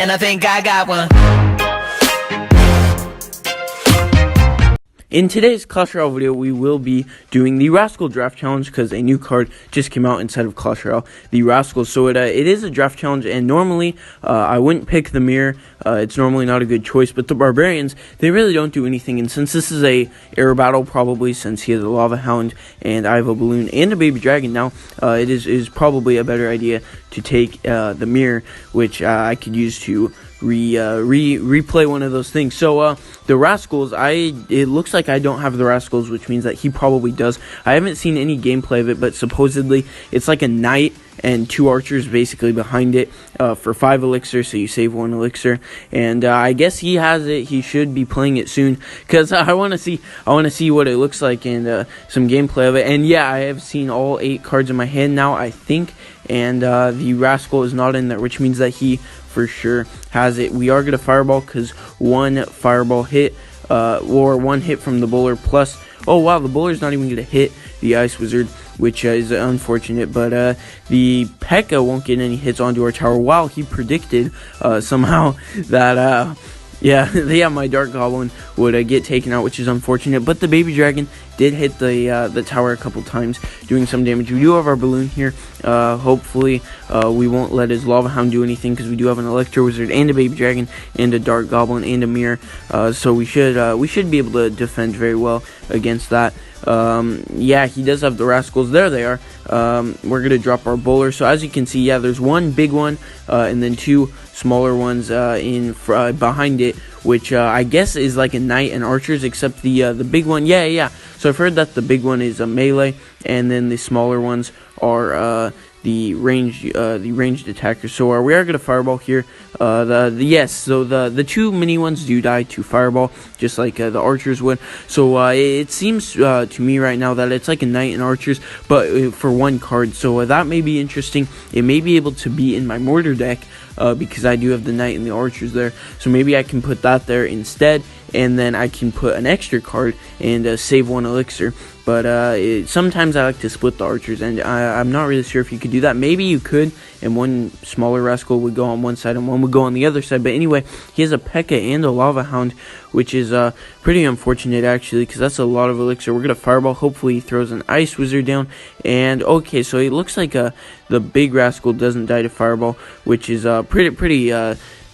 and I think I got one. In today's Clash Royale video, we will be doing the Rascal Draft Challenge because a new card just came out inside of Clash Royale, the Rascals. So it is a draft challenge, and normally I wouldn't pick the mirror. It's normally not a good choice, but the Barbarians, they really don't do anything. And since this is a air battle, probably since he has a Lava Hound and I have a Balloon and a Baby Dragon now, it is probably a better idea to take the mirror, which I could use to replay one of those things. So the Rascals, it looks like I don't have the Rascals, which means that he probably does. I haven't seen any gameplay of it, but supposedly it's like a knight and 2 archers basically behind it for 5 elixir, so you save 1 elixir. And I guess he has it. He should be playing it soon because I want to see what it looks like and some gameplay of it. And yeah, I have seen all 8 cards in my hand now, I think, and the Rascal is not in there, which means that he for sure has it. We are going to fireball because 1 fireball hit or 1 hit from the bowler plus, oh wow, the bowler's not even going to hit the Ice Wizard, which is unfortunate. But the P.E.K.K.A. won't get any hits onto our tower. Wow, he predicted somehow that yeah, my Dark Goblin would get taken out, which is unfortunate. But the Baby Dragon did hit the tower a couple times, doing some damage. We do have our Balloon here. Hopefully, we won't let his Lava Hound do anything because we do have an Electro Wizard and a Baby Dragon and a Dark Goblin and a Mirror. So we should be able to defend very well against that. Yeah, he does have the Rascals. There they are. We're gonna drop our bowler. So as you can see, yeah, there's 1 big one and then 2 smaller ones behind it, which I guess is like a knight and archers, except the big one. Yeah. So I've heard that the big one is a melee, and then the smaller ones are the ranged attackers. So we are gonna fireball here. So the 2 mini ones do die to fireball, just like the archers would. So it seems to me right now that it's like a knight and archers, but for 1 card. So that may be interesting. It may be able to be in my mortar deck because I do have the knight and the archers there. So maybe I can put that there instead, and then I can put an extra card and save 1 elixir. But sometimes I like to split the archers, and I'm not really sure if you could do that. Maybe you could, and 1 smaller Rascal would go on one side and 1 would go on the other side. But anyway, he has a P.E.K.K.A. and a Lava Hound, which is pretty unfortunate actually, because that's a lot of elixir. We're gonna fireball. Hopefully he throws an Ice Wizard down. And okay, so it looks like the big Rascal doesn't die to fireball, which is pretty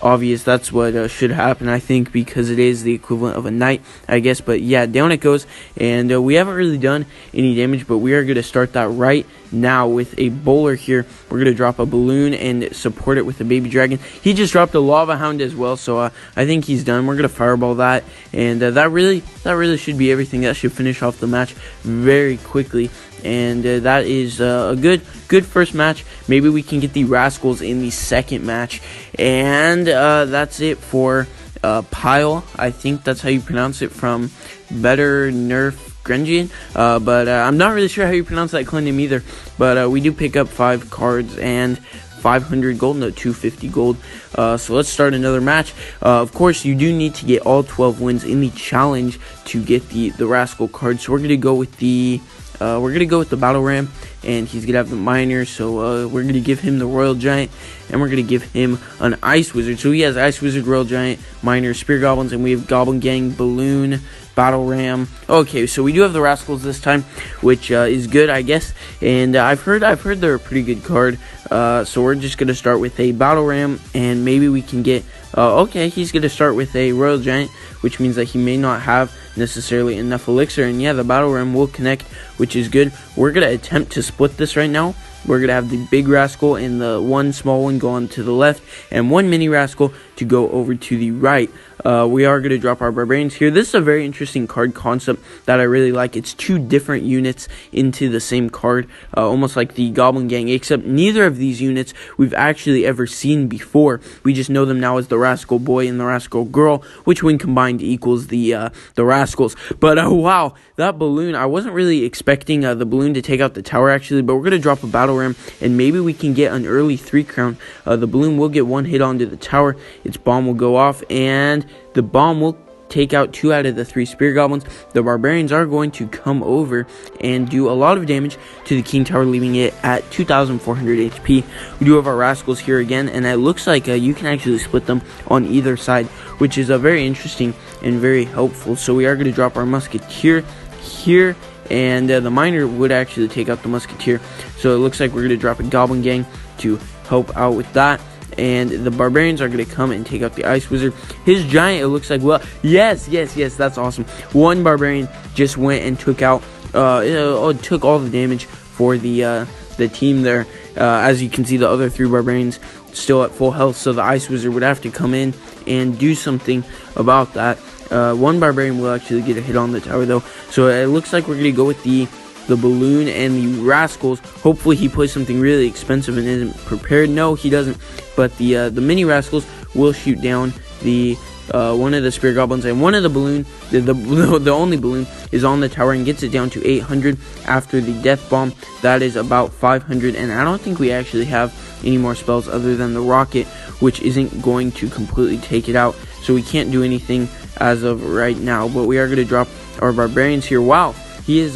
obvious. That's what should happen, I think, because it is the equivalent of a knight, I guess. But yeah, down it goes, and we haven't really done any damage, but we are going to start that right now with a bowler here. We're going to drop a Balloon and support it with a Baby Dragon. He just dropped a Lava Hound as well, so I think he's done. We're going to fireball that, and that really should be everything. That should finish off the match very quickly. And that is a good first match. Maybe we can get the Rascals in the second match. And that's it for Pile. I think that's how you pronounce it, from Better Nerf Grengian. But I'm not really sure how you pronounce that clan name either. But we do pick up 5 cards and 500 gold, no, 250 gold. So let's start another match. Of course, you do need to get all 12 wins in the challenge to get the Rascal card. So we're gonna go with the Battle Ram, and he's gonna have the Miner. So we're gonna give him the Royal Giant, and we're gonna give him an Ice Wizard. So he has Ice Wizard, Royal Giant, Miner, Spear Goblins, and we have Goblin Gang, Balloon, Battle Ram. Okay, so we do have the Rascals this time, which is good, I guess. And I've heard they're a pretty good card. So we're just gonna start with a Battle Ram, and maybe we can get. Okay, he's gonna start with a Royal Giant, which means that he may not have necessarily enough elixir. And yeah, the Battle Ram will connect, which is good. We're gonna attempt to split this right now. We're gonna have the big Rascal and the 1 small one go on to the left, and 1 mini Rascal to go over to the right. We are going to drop our Barbarians here. This is a very interesting card concept that I really like. It's 2 different units into the same card, almost like the Goblin Gang, except neither of these units we've actually ever seen before. We just know them now as the Rascal Boy and the Rascal Girl, which when combined equals the Rascals. But wow, that Balloon, I wasn't really expecting the Balloon to take out the tower actually, but we're going to drop a Battle Ram, and maybe we can get an early 3 crown. The Balloon will get 1 hit onto the tower. Its bomb will go off, and the bomb will take out 2 out of the 3 spear goblins, the barbarians are going to come over and do a lot of damage to the king tower, leaving it at 2,400 HP. We do have our rascals here again, and it looks like you can actually split them on either side, which is very interesting and very helpful. So we are going to drop our musketeer here, and the miner would actually take out the musketeer. So it looks like we're going to drop a goblin gang to help out with that. And the barbarians are going to come and take out the ice wizard. His giant, it looks like, well, yes, that's awesome. One barbarian just went and took out, took all the damage for the team there. As you can see, the other 3 barbarians still at full health, so the ice wizard would have to come in and do something about that. One barbarian will actually get a hit on the tower though, so it looks like we're going to go with the balloon and the rascals. Hopefully he plays something really expensive and isn't prepared. No, he doesn't, but the mini rascals will shoot down the one of the spear goblins, and one of the balloon, the only balloon, is on the tower and gets it down to 800 after the death bomb. That is about 500, and I don't think we actually have any more spells other than the rocket, which isn't going to completely take it out, so we can't do anything as of right now. But we are going to drop our barbarians here. Wow, he is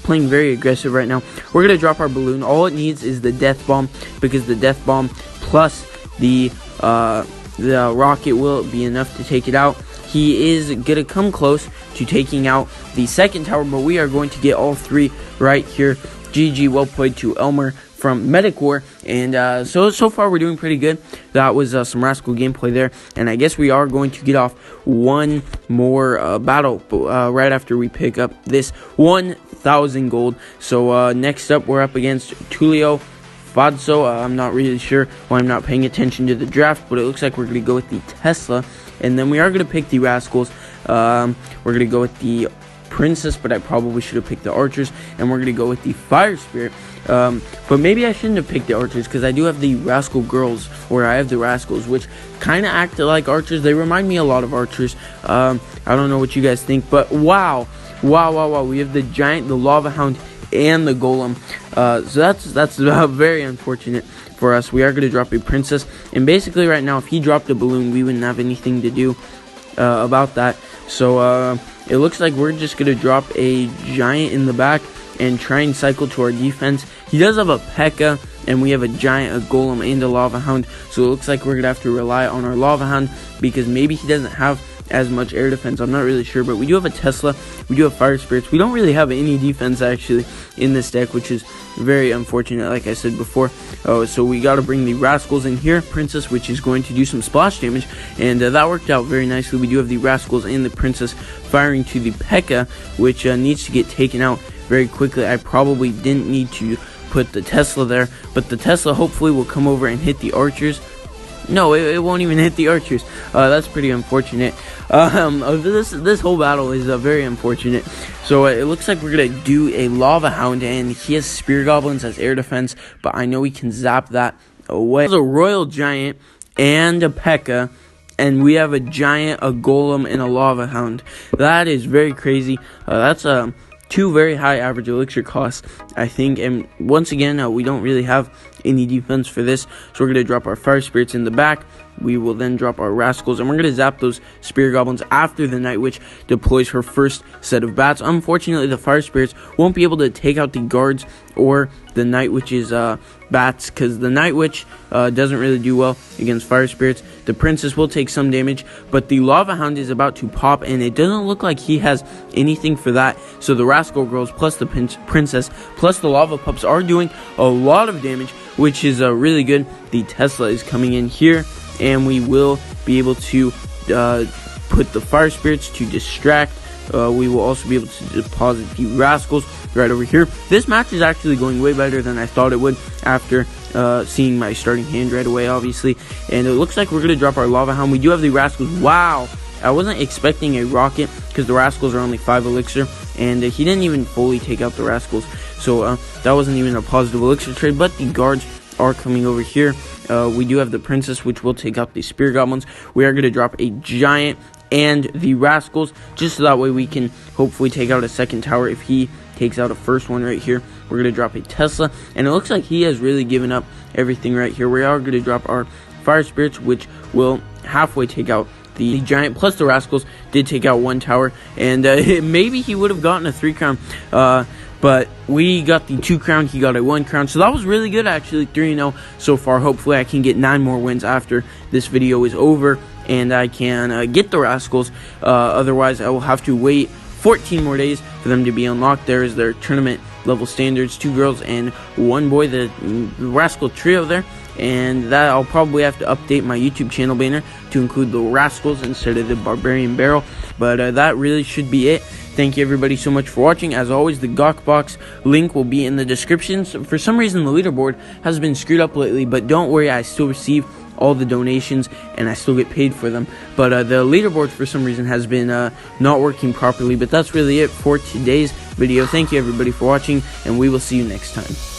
playing very aggressive right now. We're going to drop our balloon. All it needs is the death bomb, because the death bomb plus the rocket will be enough to take it out. He is going to come close to taking out the second tower, but we are going to get all 3 right here. GG, well played to Elmer from Medic War. And so far we're doing pretty good. That was some Rascal gameplay there, and I guess we are going to get off one more battle right after we pick up this 1,000 gold. So next up we're up against Tulio Fadso. I'm not really sure why I'm not paying attention to the draft, but it looks like we're going to go with the Tesla, and then we are going to pick the Rascals. We're going to go with the Princess, but I probably should have picked the Archers, and we're going to go with the Fire Spirit. But maybe I shouldn't have picked the Archers, because I do have the Rascal Girls, or I have the Rascals, which kind of act like Archers. They remind me a lot of Archers. I don't know what you guys think, but wow, we have the Giant, the Lava Hound, and the Golem. So that's very unfortunate for us. We are going to drop a Princess, and basically right now, if he dropped a balloon, we wouldn't have anything to do about that. So it looks like we're just going to drop a Giant in the back and try and cycle to our defense. He does have a P.E.K.K.A, and we have a Giant, a Golem, and a Lava Hound. So it looks like we're going to have to rely on our Lava Hound, because maybe he doesn't have as much air defense. I'm not really sure, but we do have a Tesla, we do have Fire Spirits. We don't really have any defense actually in this deck, which is very unfortunate, like I said before. So we got to bring the Rascals in here, Princess, which is going to do some splash damage, and that worked out very nicely. We do have the Rascals and the Princess firing to the P.E.K.K.A, which needs to get taken out very quickly. I probably didn't need to put the Tesla there, but the Tesla hopefully will come over and hit the Archers. No, it won't even hit the Archers. That's pretty unfortunate. This whole battle is very unfortunate. So it looks like we're going to do a Lava Hound, and he has Spear Goblins as air defense, but I know we can zap that away. There's a Royal Giant and a P.E.K.K.A, and we have a Giant, a Golem, and a Lava Hound. That is very crazy. That's 2 very high average elixir costs, I think, and once again, we don't really have any defense for this, so we're going to drop our Fire Spirits in the back. We will then drop our Rascals, and we're going to zap those Spear Goblins after the Night Witch deploys her first set of bats. Unfortunately, the Fire Spirits won't be able to take out the guards or the Night Witch's bats, because the Night Witch doesn't really do well against Fire Spirits. The Princess will take some damage, but the Lava Hound is about to pop, and it doesn't look like he has anything for that. So the Rascal Girls plus the Princess plus the Lava Pups are doing a lot of damage, which is really good. The Tesla is coming in here, and we will be able to put the Fire Spirits to distract. We will also be able to deposit the Rascals right over here. This match is actually going way better than I thought it would after seeing my starting hand right away, obviously. And it looks like we're going to drop our Lava Hound. We do have the Rascals. Wow, I wasn't expecting a rocket, because the Rascals are only 5 elixir, and he didn't even fully take out the Rascals. So that wasn't even a positive elixir trade, but the guards are coming over here. We do have the Princess, which will take out the Spear Goblins. We are going to drop a Giant and the Rascals, just so that way we can hopefully take out a second tower if he takes out a first one right here. We're going to drop a Tesla, and it looks like he has really given up everything right here. We are going to drop our Fire Spirits, which will halfway take out the giant plus the Rascals did take out 1 tower, and maybe he would have gotten a 3 crown, but we got the 2 crown, he got a 1 crown, so that was really good actually. 3-0 so far. Hopefully I can get 9 more wins after this video is over, and I can get the Rascals. Otherwise I will have to wait 14 more days for them to be unlocked. There is their tournament level standards, 2 girls and 1 boy, the Rascal trio there. And that I'll probably have to update my YouTube channel banner to include the Rascals instead of the Barbarian Barrel. But that really should be it. Thank you everybody so much for watching. As always, the Gawk Box link will be in the description. So for some reason the leaderboard has been screwed up lately, but don't worry, I still receive all the donations and I still get paid for them. But the leaderboard for some reason has been not working properly. But that's really it for today's video. Thank you everybody for watching, and we will see you next time.